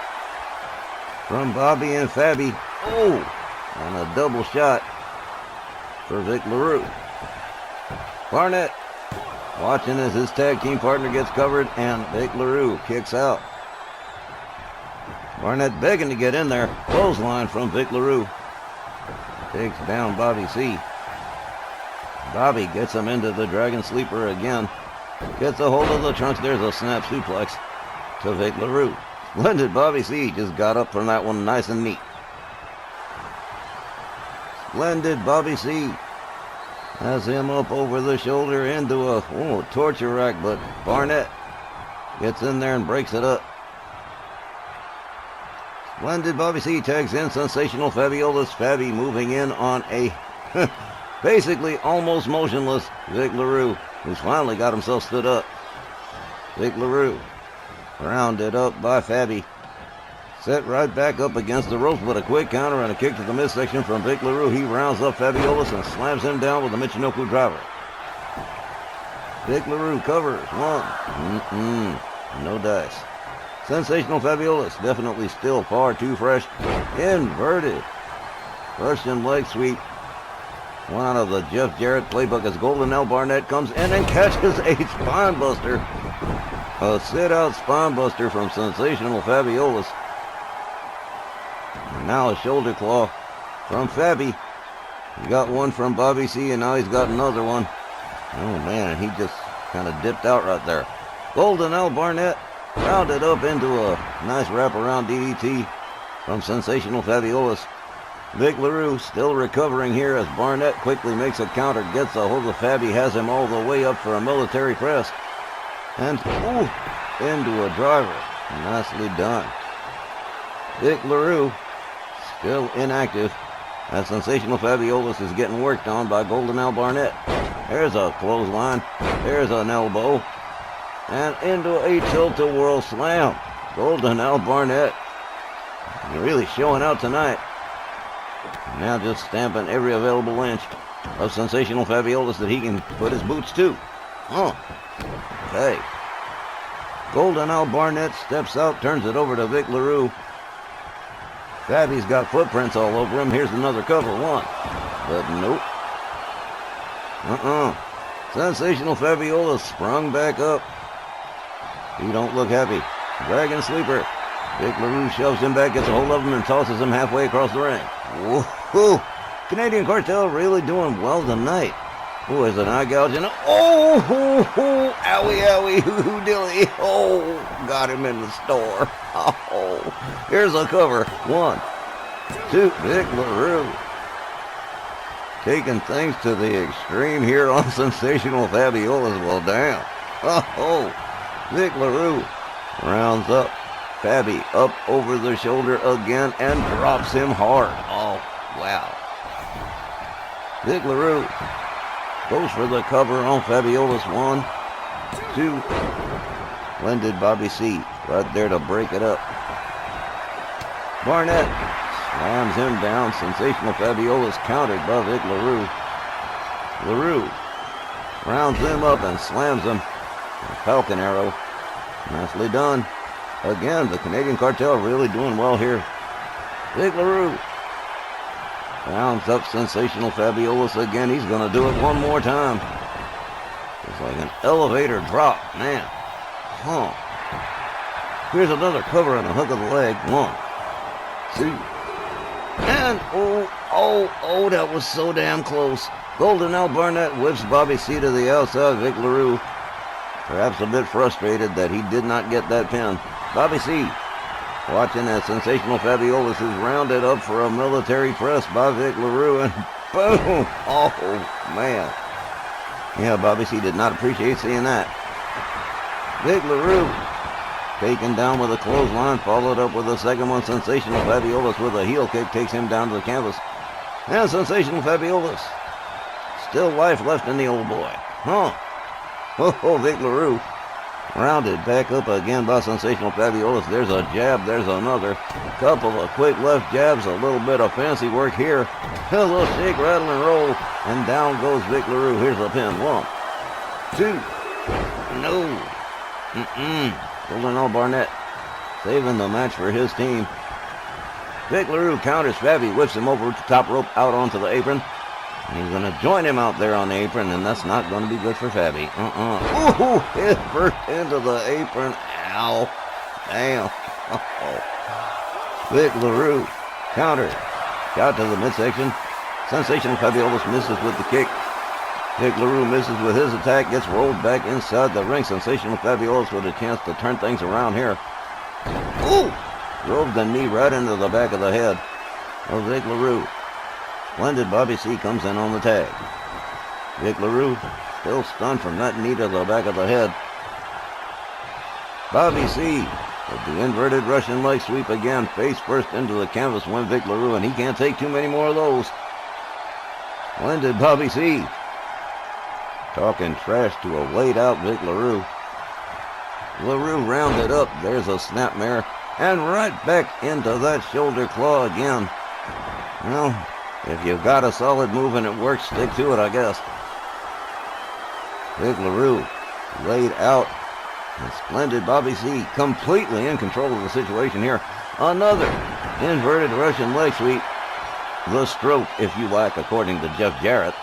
from Bobby and Fabi. Oh, and a double shot for Vic LaRue. Barnett watching as his tag team partner gets covered, and Vic LaRue kicks out. Barnett begging to get in there. Clothesline from Vic LaRue. Takes down Bobby C. Bobby gets him into the Dragon Sleeper again. Gets a hold of the trunks. There's a snap suplex to Vic LaRue. Splendid Bobby C. Just got up from that one nice and neat. Splendid Bobby C. Has him up over the shoulder into a torture rack, but Barnett gets in there and breaks it up. Splendid Bobby C. tags in Sensational Fabulous Fabi, moving in on a basically almost motionless Vic LaRue, who's finally got himself stood up. Vic LaRue rounded up by Fabi. Set right back up against the ropes, but a quick counter and a kick to the midsection from Vic LaRue. He rounds up Fabulous and slams him down with a Michinoku driver. Vic LaRue covers. One. No dice. Sensational Fabulous, definitely still far too fresh. Inverted Russian leg sweep. One out of the Jeff Jarrett playbook as Golden L. Barnett comes in and catches a spine buster. A sit-out spine buster from Sensational Fabulous. And now a shoulder claw from Fabi. He got one from Bobby C, and now he's got another one. Oh man, he just kind of dipped out right there. Golden L. Barnett rounded up into a nice wraparound DDT from Sensational Fabulous. Vic LaRue still recovering here as Barnett quickly makes a counter, gets a hold of Fabi, has him all the way up for a military press. And into a driver. Nicely done. Vic LaRue still inactive as Sensational Fabulous is getting worked on by Golden L. Barnett. There's a clothesline. There's an elbow. And into a tilt-a-whirl slam. Golden L. Barnett really showing out tonight. Now just stamping every available inch of Sensational Fabulous that he can put his boots to. Okay. Golden L. Barnett steps out, turns it over to Vic LaRue. Fabi's got footprints all over him. Here's another cover. One. But nope. Sensational Fabulous sprung back up. He don't look happy. Dragon Sleeper. Vic LaRue shoves him back, gets a hold of him, and tosses him halfway across the ring. Woohoo! Canadian Cartel really doing well tonight. Oh, there's an eye gouging. Oh, owie, owie, hoo dilly. Oh, got him in the store. Oh, here's a cover. 1, 2, Vic LaRue. Taking things to the extreme here on Sensational Fabulous. Well, damn. Oh, Vic LaRue rounds up Fabi up over the shoulder again and drops him hard. Oh, wow. Vic LaRue goes for the cover on Fabulous. 1, 2. Splendid Bobby C right there to break it up. Barnett slams him down. Sensational Fabulous countered by Vic LaRue. LaRue rounds him up and slams him. Falcon Arrow. Nicely done. Again, the Canadian Cartel really doing well here. Vic LaRue rounds up Sensational Fabulous again. He's going to do it one more time. It's like an elevator drop, man. Here's another cover and a hook of the leg. 1, 2. And, oh, that was so damn close. Golden L. Barnett whips Bobby C to the outside. Vic LaRue, perhaps a bit frustrated that he did not get that pin. Bobby C watching as Sensational Fabulous is rounded up for a military press by Vic LaRue, and boom! Oh, man. Yeah, Bobby C did not appreciate seeing that. Vic LaRue taken down with a clothesline, followed up with a second one. Sensational Fabulous with a heel kick takes him down to the canvas. And Sensational Fabulous. Still life left in the old boy. Oh, Vic LaRue rounded back up again by Sensational Fabulous. There's a jab, there's another. Couple of quick left jabs, a little bit of fancy work here. A little shake, rattle, and roll. And down goes Vic LaRue. Here's a pin. 1, 2. No. Golden L. Barnett saving the match for his team. Vic LaRue counters Fabi, whips him over to top rope, out onto the apron. He's going to join him out there on the apron, and that's not going to be good for Fabby. Ooh, it burst into the apron. Ow. Damn. Vic LaRue counter. Got to the midsection. Sensational Fabulous misses with the kick. Vic LaRue misses with his attack. Gets rolled back inside the ring. Sensational Fabulous with a chance to turn things around here. Ooh! Drove the knee right into the back of the head of Vic LaRue. Splendid Bobby C comes in on the tag. Vic LaRue still stunned from that knee to the back of the head. Bobby C with the inverted Russian leg sweep again. Face first into the canvas went Vic LaRue, and he can't take too many more of those. Splendid Bobby C talking trash to a laid out Vic LaRue. LaRue rounded up. There's a snapmare. And right back into that shoulder claw again. Well, if you've got a solid move and it works, stick to it, I guess. Vic LaRue laid out. And Splendid Bobby C completely in control of the situation here. Another inverted Russian leg sweep. The stroke, if you like, according to Jeff Jarrett.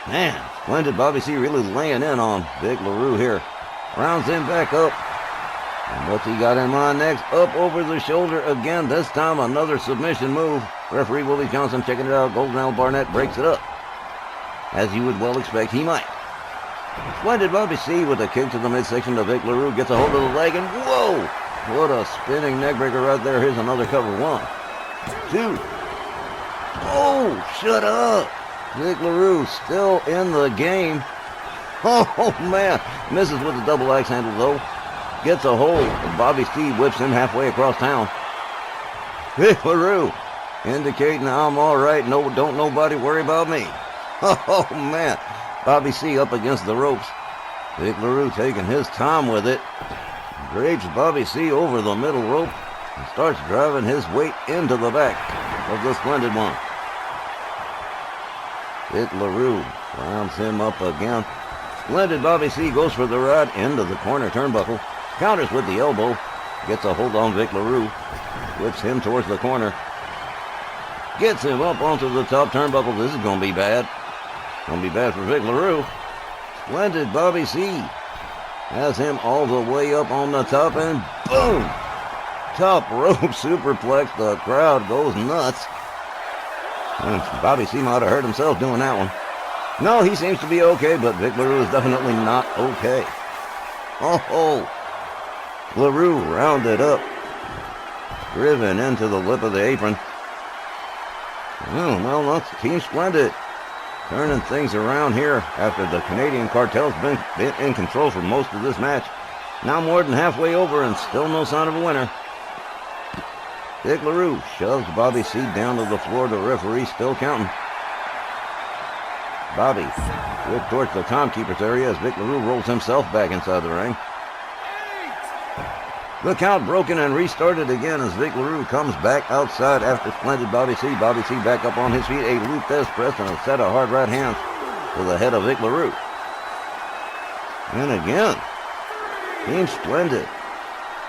Man, Splendid Bobby C really laying in on Vic LaRue here. Rounds him back up. And what's he got in mind next? Up over the shoulder again. This time another submission move. Referee Willie Johnson checking it out. Golden Al Barnett breaks it up. As you would well expect, he might. Splendid Bobby C with a kick to the midsection of Vic LaRue. Gets a hold of the leg and whoa! What a spinning neckbreaker right there. Here's another cover. 1, 2. Oh, shut up. Vic LaRue still in the game. Oh, man. Misses with the double axe handle, though. Gets a hold of Bobby C. Whips him halfway across town. Vic LaRue indicating I'm all right. No, don't nobody worry about me. Oh, man. Bobby C. up against the ropes. Vic LaRue taking his time with it. Drapes Bobby C. over the middle rope and starts driving his weight into the back of the Splendid One. Vic LaRue rounds him up again. Splendid Bobby C. goes for the ride into the corner turnbuckle. Counters with the elbow. Gets a hold on Vic LaRue. Whips him towards the corner. Gets him up onto the top turnbuckle. This is going to be bad. Going to be bad for Vic LaRue. Splendid Bobby C. has him all the way up on the top and boom! Top rope superplex. The crowd goes nuts. And Bobby C. might have hurt himself doing that one. No, he seems to be okay, but Vic LaRue is definitely not okay. Oh, LaRue rounded up. Driven into the lip of the apron. Oh, well, that's Team Splendid. Turning things around here after the Canadian Cartel's been in control for most of this match. Now more than halfway over and still no sign of a winner. Vic LaRue shoves Bobby C. down to the floor. The referee still counting. Bobby whipped towards the timekeeper's area as Vic LaRue rolls himself back inside the ring. The count broken and restarted again as Vic LaRue comes back outside after Splendid Bobby C. Bobby C. back up on his feet. A Luthez press and a set of hard right hands to the head of Vic LaRue. And again, Team Splendid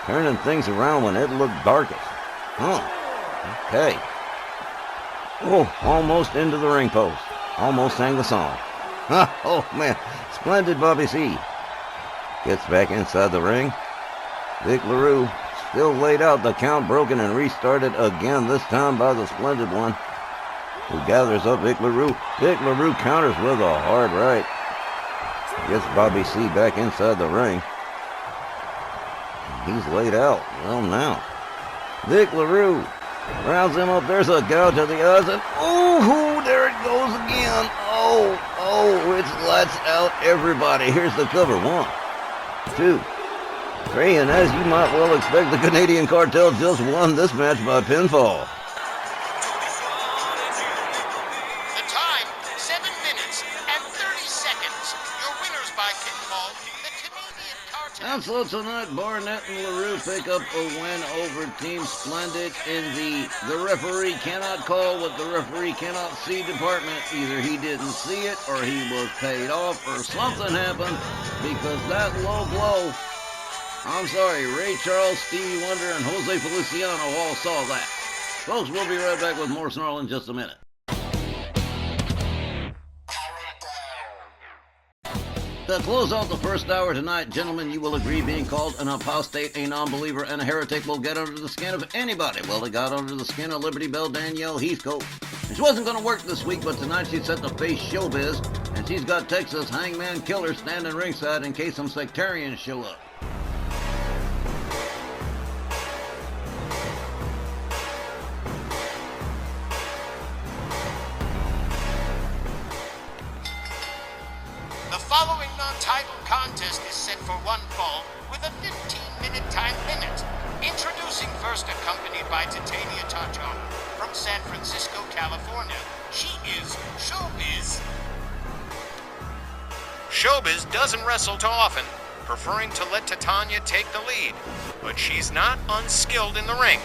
turning things around when it looked darkest. Okay. Oh, almost into the ring post. Almost sang the song. Oh, man. Splendid Bobby C. gets back inside the ring. Vic LaRue still laid out. The count broken and restarted again, this time by the Splendid One, who gathers up Vic LaRue. Vic LaRue counters with a hard right. Gets Bobby C. back inside the ring. He's laid out. Well, now, Vic LaRue rounds him up. There's a gouge of the eyes, and oh, there it goes again. Oh, it's lights out, everybody. Here's the cover. 1, 2, 3, and as you might well expect, the Canadian Cartel just won this match by pinfall. The time, 7 minutes and 30 seconds. Your winners by pinfall, the Canadian Cartel. And so tonight, Barnett and LaRue pick up a win over Team Splendid in the referee cannot call what the referee cannot see department. Either he didn't see it, or he was paid off, or something happened, because that low blow, I'm sorry, Ray Charles, Stevie Wonder, and Jose Feliciano all saw that. Folks, we'll be right back with more Snarl in just a minute. To close out the first hour tonight, gentlemen, you will agree being called an apostate, a non-believer, and a heretic will get under the skin of anybody. Well, it got under the skin of Liberty Belle Danielle Heathcote. She wasn't going to work this week, but tonight she's set to face showbiz, and she's got Texas Hangman Killer standing ringside in case some sectarians show up. The following non-title contest is set for one fall with a 15-minute time limit. Introducing first, accompanied by Titania Tartana from San Francisco, California. She is Showbiz. Showbiz doesn't wrestle too often, preferring to let Titania take the lead. But she's not unskilled in the ring.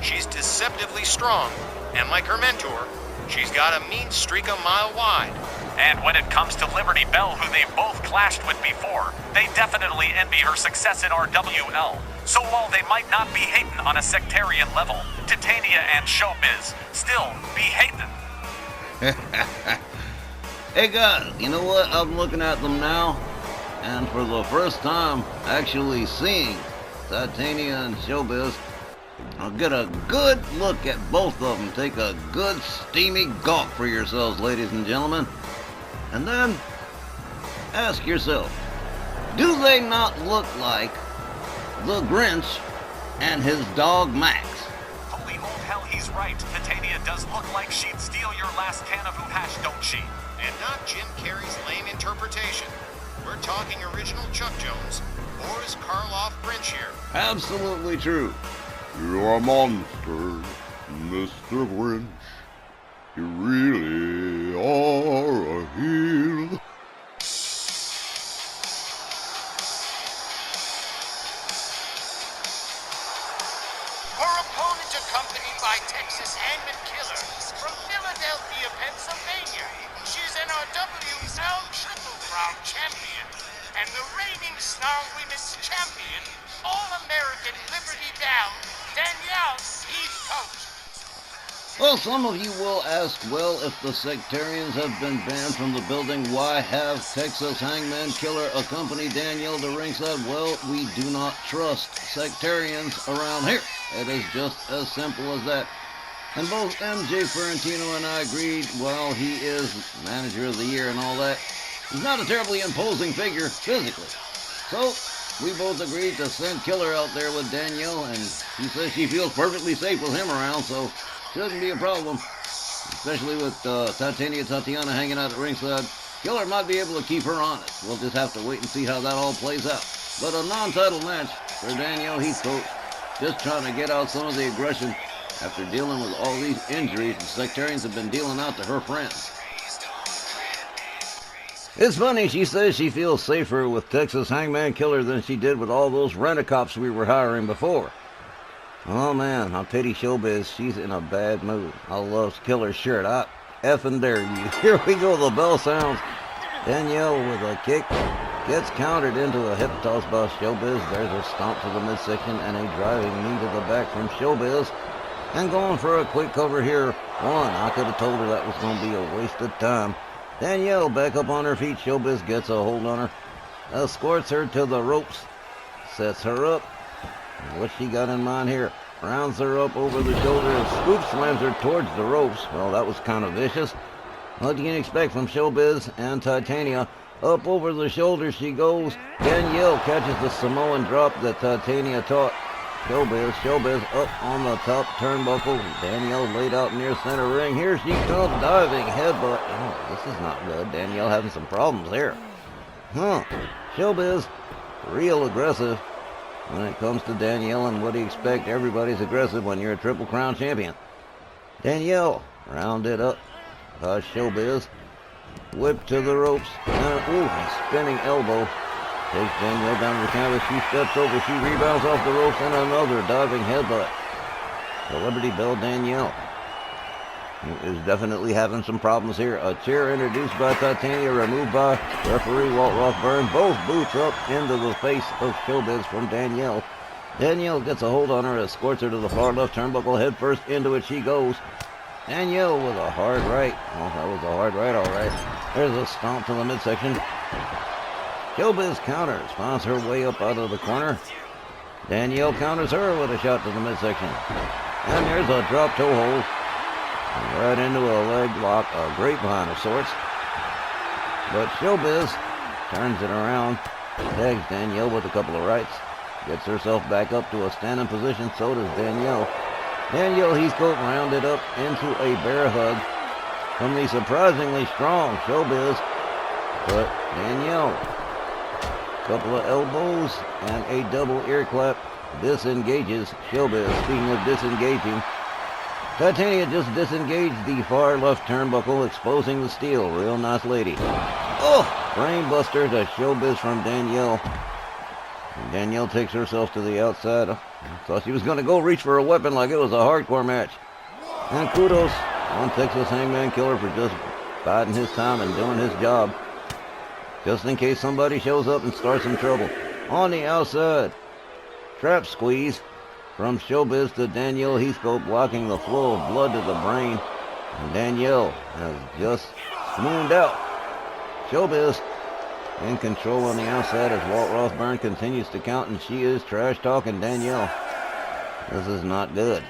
She's deceptively strong, and like her mentor, she's got a mean streak a mile wide. And when it comes to Liberty Belle, who they've both clashed with before, they definitely envy her success in RWL. So while they might not be hating on a sectarian level, Titania and Showbiz still be hating. Hey guys, you know what? I'm looking at them now, and for the first time actually seeing Titania and Showbiz, I'll get a good look at both of them. Take a good steamy gawk for yourselves, ladies and gentlemen. And then, ask yourself, do they not look like the Grinch and his dog Max? Holy old hell, he's right. Titania does look like she'd steal your last can of hoo-hash, don't she? And not Jim Carrey's lame interpretation. We're talking original Chuck Jones, Boris Karloff Grinch here. Absolutely true. You're a monster, Mr. Grinch. You really are a heel. Her opponent, accompanied by Texas Hangman Killer from Philadelphia, Pennsylvania. She's an RWL Triple Crown champion and the reigning Snarl Women's champion, All-American Liberty Belle Danielle Heathcote. Well, some of you will ask, well, if the sectarians have been banned from the building, why have Texas Hangman Killer accompany Danielle to ringside? Well, we do not trust sectarians around here. It is just as simple as that. And both MJ Ferrantino and I agreed, while he is manager of the year and all that, he's not a terribly imposing figure physically. So, we both agreed to send Killer out there with Danielle, and she says she feels perfectly safe with him around, so shouldn't be a problem, especially with Tatiana hanging out at ringside. Killer might be able to keep her honest. We'll just have to wait and see how that all plays out. But a non-title match for Danielle Heathcote, just trying to get out some of the aggression after dealing with all these injuries the sectarians have been dealing out to her friends. It's funny, she says she feels safer with Texas Hangman Killer than she did with all those rent-a-cops we were hiring before. Oh man, I pity Showbiz. She's in a bad mood. I love Killer's shirt. I effing dare you. Here we go, the bell sounds. Danielle with a kick gets countered into a hip toss by Showbiz. There's a stomp to the midsection and a driving knee to the back from Showbiz. And going for a quick cover here. I could have told her that was going to be a waste of time. Danielle back up on her feet. Showbiz gets a hold on her. Escorts her to the ropes. Sets her up. What she got in mind here? Rounds her up over the shoulder and scoop slams her towards the ropes. Well, that was kind of vicious. What you can expect from Showbiz and Titania. Up over the shoulder she goes. Danielle catches the Samoan drop that Titania taught. Showbiz up on the top turnbuckle. Danielle laid out near center ring. Here she comes, diving headbutt. Oh, this is not good. Danielle having some problems here. Showbiz, real aggressive. When it comes to Danielle, and what do you expect? Everybody's aggressive when you're a Triple Crown champion. Danielle rounded up by Showbiz. Whip to the ropes. A spinning elbow. Takes Danielle down to the canvas. She steps over. She rebounds off the ropes and another diving headbutt. The Liberty Belle Danielle is definitely having some problems here. A chair introduced by Titania, removed by referee Walt Rothburn. Both boots up into the face of Showbiz from Danielle. Danielle gets a hold on her, escorts her to the far left turnbuckle. Head first into it she goes. Danielle with a hard right. Oh, that was a hard right, all right. There's a stomp to the midsection. Showbiz counters, finds her way up out of the corner. Danielle counters her with a shot to the midsection. And there's a drop toe hold. Right into a leg lock, a grapevine of sorts. But Showbiz turns it around, tags Danielle with a couple of rights, gets herself back up to a standing position, so does Danielle. Danielle Heathcote rounded up into a bear hug from the surprisingly strong Showbiz. But Danielle, a couple of elbows and a double ear clap, disengages Showbiz. Speaking of disengaging, Titania just disengaged the far left turnbuckle, exposing the steel. Real nice lady. Oh, brain buster to Showbiz from Danielle. And Danielle takes herself to the outside. I thought she was going to go reach for a weapon like it was a hardcore match. And kudos on Texas Hangman Killer for just biding his time and doing his job, just in case somebody shows up and starts some trouble. On the outside, trap squeeze from Showbiz to Danielle Heathcote, blocking the flow of blood to the brain. And Danielle has just swooned out. Showbiz in control on the outside as Walt Rothburn continues to count, and she is trash-talking Danielle. This is not good.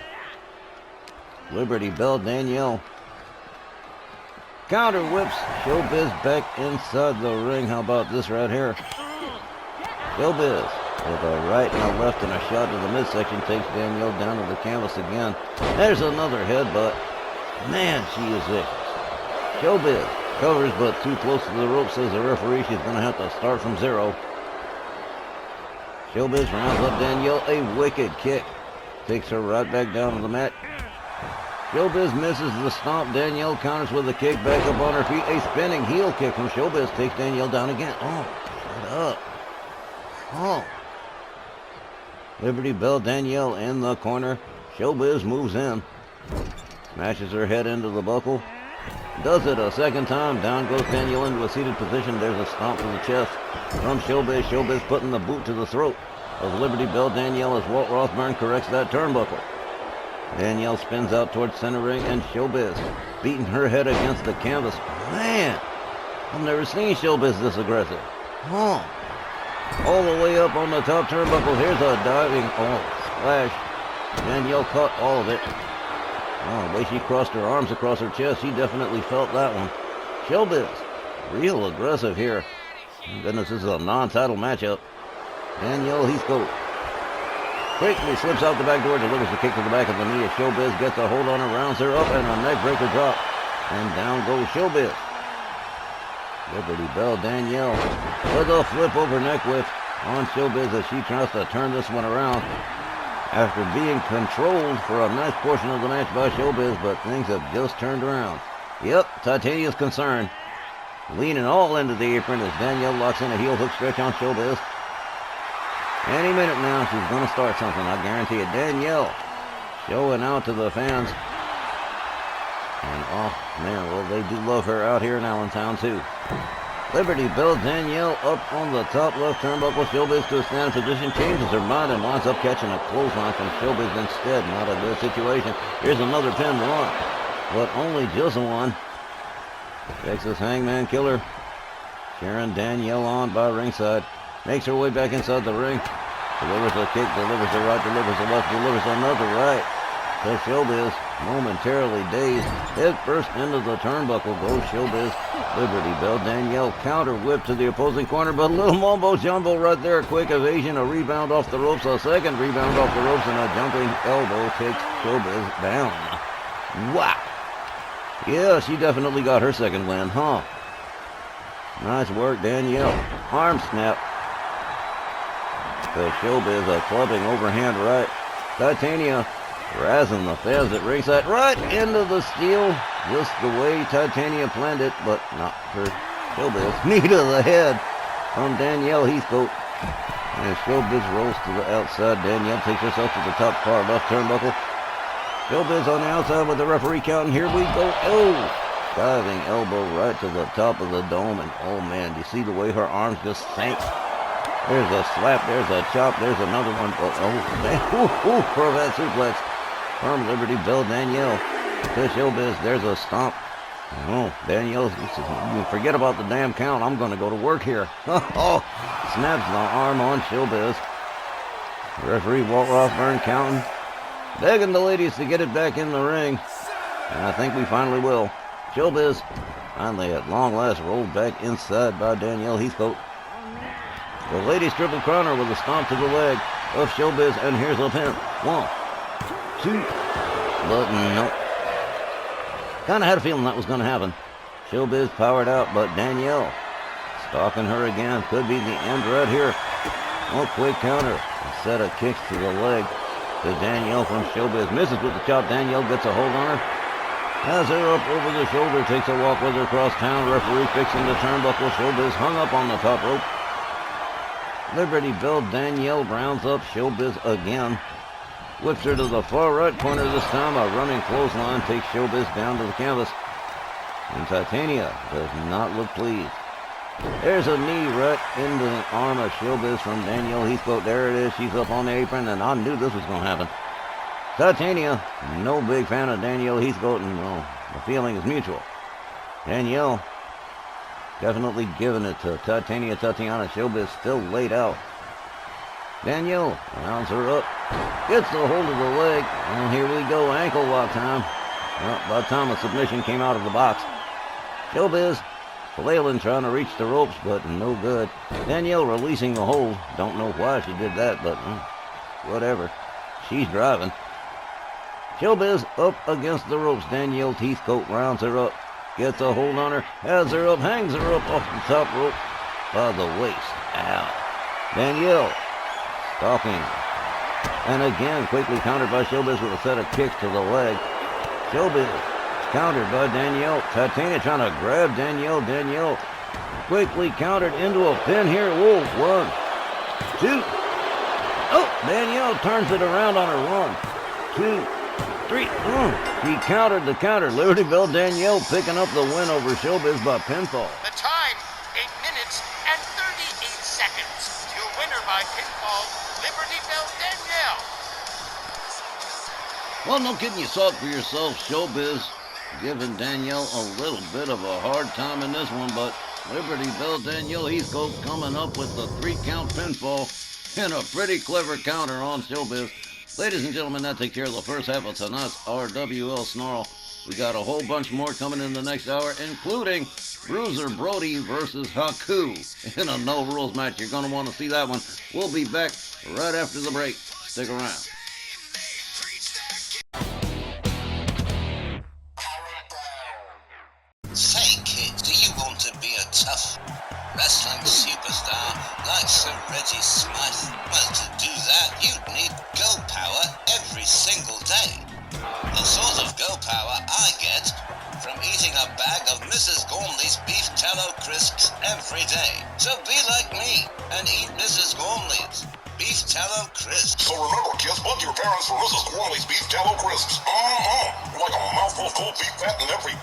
Liberty Bell, Danielle. Counter whips Showbiz back inside the ring. How about this right here? Showbiz with a right and a left and a shot to the midsection takes Danielle down to the canvas again. There's another headbutt. Man, she is vicious. Showbiz covers, but too close to the rope, says the referee. She's going to have to start from zero. Showbiz rounds up Danielle. A wicked kick takes her right back down to the mat. Showbiz misses the stomp. Danielle counters with a kick back up on her feet. A spinning heel kick from Showbiz takes Danielle down again. Oh, shut up. Oh. Liberty Bell, Danielle in the corner. Showbiz moves in. Smashes her head into the buckle. Does it a second time. Down goes Danielle into a seated position. There's a stomp to the chest from Showbiz. Showbiz putting the boot to the throat of Liberty Bell, Danielle, as Walt Rothburn corrects that turnbuckle. Danielle spins out towards center ring, and Showbiz beating her head against the canvas. Man, I've never seen Showbiz this aggressive. Oh. All the way up on the top turnbuckle. Here's a diving splash. Danielle caught all of it. Oh, the way she crossed her arms across her chest, she definitely felt that one. Showbiz, real aggressive here. My goodness, this is a non-title matchup. Danielle Heathcote quickly slips out the back door, delivers the kick to the back of the knee as Showbiz gets a hold on her, rounds her up, and a neck breaker drop. And down goes Showbiz. Liberty Bell, Danielle with a flip over neck whip on Showbiz as she tries to turn this one around after being controlled for a nice portion of the match by Showbiz, but things have just turned around. Yep, Titania's concerned. Leaning all into the apron as Danielle locks in a heel hook stretch on Showbiz. Any minute now, she's going to start something, I guarantee it. Danielle showing out to the fans. And, oh, man, well, they do love her out here in Allentown, too. Liberty Bell, Danielle up on the top left turnbuckle. Showbiz to a standing position, changes her mind and winds up catching a clothesline from Showbiz instead. Not a good situation. Here's another pin one, but only just one. Texas Hangman Killer cheering Danielle on by ringside. Makes her way back inside the ring. Delivers a kick, delivers a right, delivers a left, delivers another right. So Showbiz, momentarily dazed, head first into the turnbuckle goes Showbiz. Liberty Bell, Danielle counter whip to the opposing corner, but a little mumbo jumbo right there. A quick evasion, a rebound off the ropes, a second rebound off the ropes, and a jumping elbow takes Showbiz down. Wow. Yeah, she definitely got her second win, huh? Nice work, Danielle. Arm snap. The Showbiz a clubbing overhand right. Titania razzing the fans at ringside right into the steel, just the way Titania planned it, but not for Showbiz. Knee to the head from Danielle Heathcote. And Showbiz rolls to the outside. Danielle takes herself to the top far left turnbuckle. Showbiz on the outside with the referee counting. Here we go. Oh! Diving elbow right to the top of the dome. And oh man, do you see the way her arms just sank? There's a slap, there's a chop, there's another one. Oh man, Corvette suplex from Liberty Bell, Danielle to Showbiz. There's a stomp Oh, Danielle, you forget about the damn count. I'm going to go to work here. Oh, snaps the arm on Showbiz. Referee Walt Rothburn counting, begging the ladies to get it back in the ring. And I think we finally will. Showbiz finally at long last rolled back inside by Danielle Heathcote. The ladies triple crown her with a stomp to the leg of Showbiz, and here's a pin. 1, 2, but nope. Kind of had a feeling that was going to happen. Showbiz powered out, but Danielle stalking her again. Could be the end right here. Oh, quick counter. A set of kicks to the leg to Danielle from Showbiz. Misses with the chop. Danielle gets a hold on her. Has her up over the shoulder. Takes a walk with her across town. Referee fixing the turnbuckle. Showbiz hung up on the top rope. Liberty Bell. Danielle rounds up Showbiz again. Whips her to the far right corner this time. A running clothesline takes Showbiz down to the canvas. And Titania does not look pleased. There's a knee right into the arm of Showbiz from Danielle Heathcote. There it is. She's up on the apron, and I knew this was going to happen. Titania, no big fan of Danielle Heathcote, and well, the feeling is mutual. Danielle definitely giving it to Titania. Tatiana. Showbiz still laid out. Danielle rounds her up, gets a hold of the leg, and here we go, ankle lock time. Well, by the time the submission came out of the box, Showbiz flailing, trying to reach the ropes, but no good. Danielle releasing the hold. Don't know why she did that, but whatever. She's driving. Showbiz up against the ropes. Danielle Heathcote rounds her up, gets a hold on her, has her up, hangs her up off the top rope by the waist. Ow. Danielle stalking. And again, quickly countered by Showbiz with a set of kicks to the leg. Showbiz countered by Danielle. Titania trying to grab Danielle. Danielle quickly countered into a pin here. Whoa, 1, 2. Oh, Danielle turns it around on her. 1, 2, 3. She countered the counter. Liberty Bell. Danielle picking up the win over Showbiz by pinfall. The time, 8 minutes and 38 seconds. Your winner by pinfall, Liberty Bell Danielle. Well, no kidding, you saw it for yourself. Showbiz giving Danielle a little bit of a hard time in this one, but Liberty Bell Danielle Heathcote coming up with the 3-count pinfall and a pretty clever counter on Showbiz. Ladies and gentlemen, that takes care of the first half of tonight's RWL Snarl. We got a whole bunch more coming in the next hour, including Bruiser Brody versus Haku in a no-rules match. You're going to want to see that one. We'll be back right after the break. Stick around. Say, kid, do you want to be a tough wrestling superstar like Sir Reggie Smythe? Well, to do that, you'd need Go Power every single day. The sort of Go Power I get from eating a bag of Mrs. Gormley's beef tallow crisps every day. So be like me and eat Mrs. Gormley's beef tallow crisps. So remember, kids, bug your parents for Mrs. Gormley's beef tallow crisps. Like a mouthful of cold beef fat in every